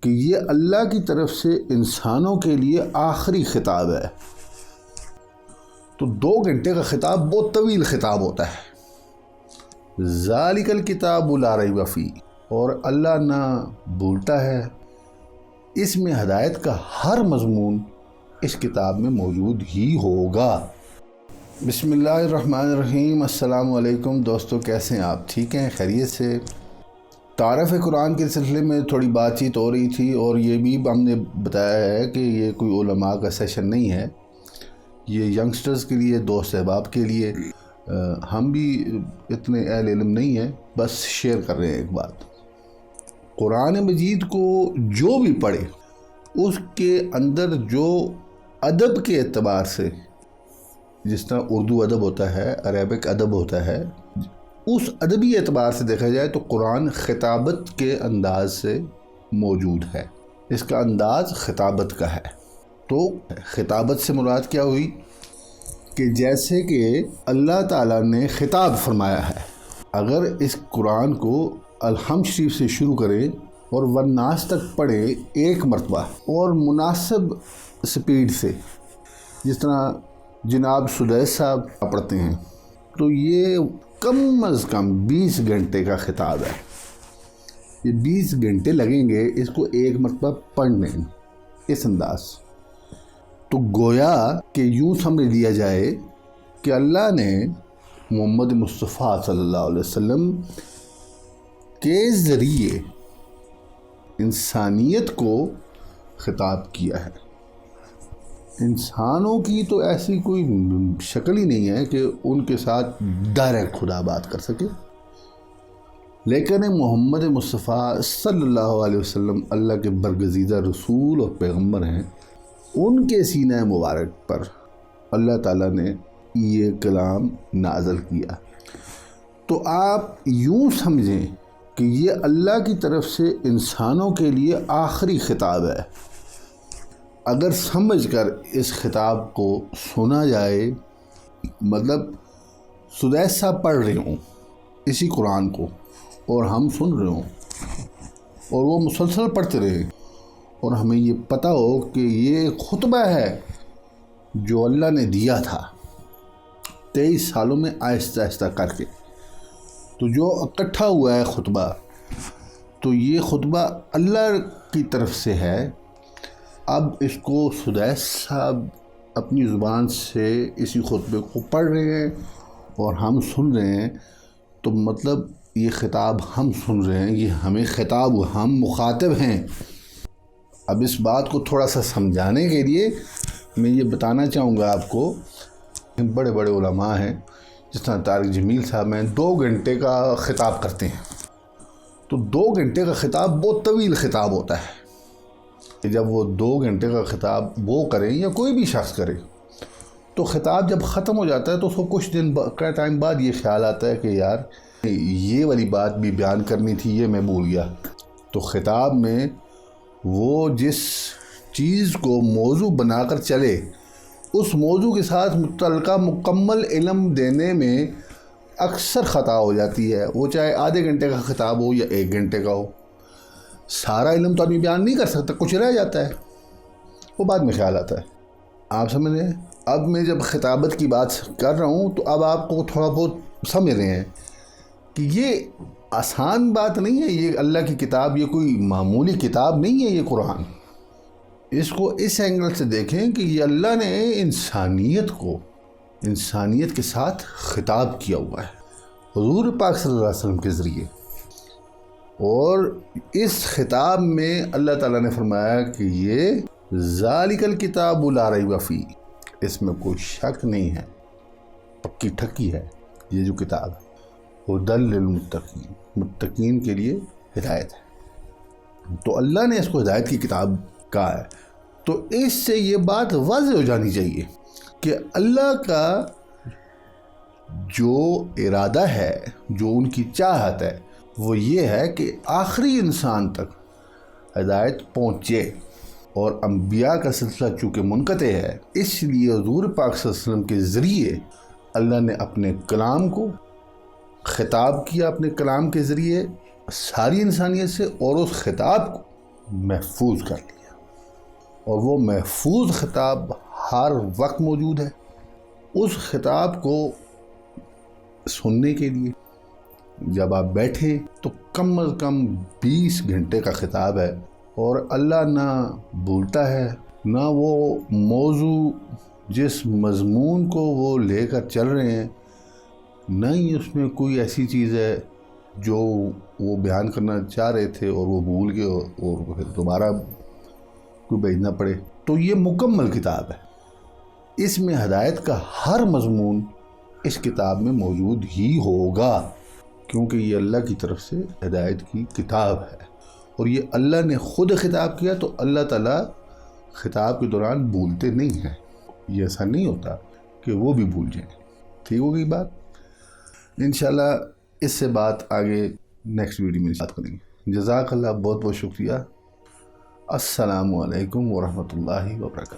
کہ یہ اللہ کی طرف سے انسانوں کے لیے آخری خطاب ہے۔ تو 2 گھنٹے کا خطاب بہت طویل خطاب ہوتا ہے۔ ذالک الکتاب لا ریب فیہ، اور اللہ نہ بھولتا ہے، اس میں ہدایت کا ہر مضمون اس کتاب میں موجود ہی ہوگا۔ بسم اللہ الرحمن الرحیم۔ السلام علیکم دوستو، کیسے ہیں آپ؟ ٹھیک ہیں؟ خیریت سے؟ تعارف قرآن کے سلسلے میں تھوڑی بات چیت ہو رہی تھی، اور یہ بھی ہم نے بتایا ہے کہ یہ کوئی علماء کا سیشن نہیں ہے، یہ ینگسٹرز کے لیے، دوست احباب کے لیے۔ ہم بھی اتنے اہل علم نہیں ہیں، بس شیئر کر رہے ہیں ایک بات۔ قرآن مجید کو جو بھی پڑھے، اس کے اندر جو ادب کے اعتبار سے، جس طرح اردو ادب ہوتا ہے، عربک ادب ہوتا ہے، اس ادبی اعتبار سے دیکھا جائے تو قرآن خطابت کے انداز سے موجود ہے۔ اس کا انداز خطابت کا ہے۔ تو خطابت سے مراد کیا ہوئی کہ جیسے کہ اللہ تعالیٰ نے خطاب فرمایا ہے۔ اگر اس قرآن کو الحمد شریف سے شروع کریں اور والناس تک پڑھیں ایک مرتبہ، اور مناسب سپیڈ سے، جس طرح جناب سدیس صاحب پڑھتے ہیں، تو یہ کم از کم 20 گھنٹے کا خطاب ہے۔ یہ 20 گھنٹے لگیں گے اس کو ایک مرتبہ پڑھنے، اس انداز۔ تو گویا کہ یوں سمجھ لیا جائے کہ اللہ نے محمد مصطفیٰ صلی اللہ علیہ وسلم کے ذریعے انسانیت کو خطاب کیا ہے۔ انسانوں کی تو ایسی کوئی شکل ہی نہیں ہے کہ ان کے ساتھ ڈائریکٹ خدا بات کر سکے، لیکن محمد مصطفیٰ صلی اللہ علیہ وسلم اللہ کے برگزیدہ رسول اور پیغمبر ہیں۔ ان کے سینہ مبارک پر اللہ تعالیٰ نے یہ کلام نازل کیا۔ تو آپ یوں سمجھیں کہ یہ اللہ کی طرف سے انسانوں کے لیے آخری خطاب ہے۔ اگر سمجھ کر اس خطاب کو سنا جائے، مطلب سدیس صاحب پڑھ رہے ہوں اسی قرآن کو، اور ہم سن رہے ہوں، اور وہ مسلسل پڑھتے رہے، اور ہمیں یہ پتہ ہو کہ یہ خطبہ ہے جو اللہ نے دیا تھا 23 سالوں میں آہستہ آہستہ کر کے، تو جو اکٹھا ہوا ہے خطبہ، تو یہ خطبہ اللہ کی طرف سے ہے۔ اب اس کو سدیس صاحب اپنی زبان سے اسی خطبے کو پڑھ رہے ہیں اور ہم سن رہے ہیں، تو مطلب یہ خطاب ہم سن رہے ہیں، یہ ہمیں خطاب، ہم مخاطب ہیں۔ اب اس بات کو تھوڑا سا سمجھانے کے لیے میں یہ بتانا چاہوں گا آپ کو، بڑے بڑے علماء ہیں جس طرح طارق جمیل صاحب ہیں، 2 گھنٹے کا خطاب کرتے ہیں۔ تو 2 گھنٹے کا خطاب بہت طویل خطاب ہوتا ہے۔ جب وہ 2 گھنٹے کا خطاب وہ کریں یا کوئی بھی شخص کرے، تو خطاب جب ختم ہو جاتا ہے تو اس کو کچھ دن کا ٹائم بعد یہ خیال آتا ہے کہ یار یہ والی بات بھی بیان کرنی تھی، یہ میں بھول گیا۔ تو خطاب میں وہ جس چیز کو موضوع بنا کر چلے، اس موضوع کے ساتھ متعلقہ مکمل علم دینے میں اکثر خطا ہو جاتی ہے، وہ چاہے آدھے گھنٹے کا خطاب ہو یا 1 گھنٹے کا ہو۔ سارا علم تو آدمی بیان نہیں کر سکتا، کچھ رہ جاتا ہے، وہ بعد میں خیال آتا ہے۔ آپ سمجھ رہے ہیں؟ اب میں جب خطابت کی بات کر رہا ہوں تو اب آپ کو تھوڑا بہت سمجھ رہے ہیں کہ یہ آسان بات نہیں ہے۔ یہ اللہ کی کتاب، یہ کوئی معمولی کتاب نہیں ہے۔ یہ قرآن، اس کو اس اینگل سے دیکھیں کہ یہ اللہ نے انسانیت کے ساتھ خطاب کیا ہوا ہے حضور پاک صلی اللہ علیہ وسلم کے ذریعے، اور اس خطاب میں اللہ تعالیٰ نے فرمایا کہ یہ ذالک الکتاب لا ریب فیہ، اس میں کوئی شک نہیں ہے، پکی ٹھکی ہے یہ جو کتاب ہے، ھدی للمتقین، متقین کے لیے ہدایت ہے۔ تو اللہ نے اس کو ہدایت کی کتاب کہا ہے، تو اس سے یہ بات واضح ہو جانی چاہیے کہ اللہ کا جو ارادہ ہے، جو ان کی چاہت ہے، وہ یہ ہے کہ آخری انسان تک ہدایت پہنچے، اور انبیاء کا سلسلہ چونکہ منقطع ہے، اس لیے حضور پاک صلی اللہ علیہ وسلم کے ذریعے اللہ نے اپنے کلام کو خطاب کیا، اپنے کلام کے ذریعے ساری انسانیت سے، اور اس خطاب کو محفوظ کر لیا، اور وہ محفوظ خطاب ہر وقت موجود ہے۔ اس خطاب کو سننے کے لیے جب آپ بیٹھیں تو کم از کم 20 گھنٹے کا خطاب ہے، اور اللہ نہ بھولتا ہے، نہ وہ موضوع جس مضمون کو وہ لے کر چل رہے ہیں، نہ ہی اس میں کوئی ایسی چیز ہے جو وہ بیان کرنا چاہ رہے تھے اور وہ بھول گئے اور پھر دوبارہ کوئی بھیجنا پڑے۔ تو یہ مکمل کتاب ہے، اس میں ہدایت کا ہر مضمون اس کتاب میں موجود ہی ہوگا، کیونکہ یہ اللہ کی طرف سے ہدایت کی کتاب ہے، اور یہ اللہ نے خود خطاب کیا، تو اللہ تعالیٰ خطاب کے دوران بھولتے نہیں ہیں۔ یہ ایسا نہیں ہوتا کہ وہ بھی بھول جائیں۔ ٹھیک ہوگی بات؟ انشاءاللہ اس سے بات آگے نیکسٹ ویڈیو میں بات کریں گے۔ جزاک اللہ، بہت بہت شکریہ۔ السلام علیکم ورحمۃ اللہ وبرکاتہ۔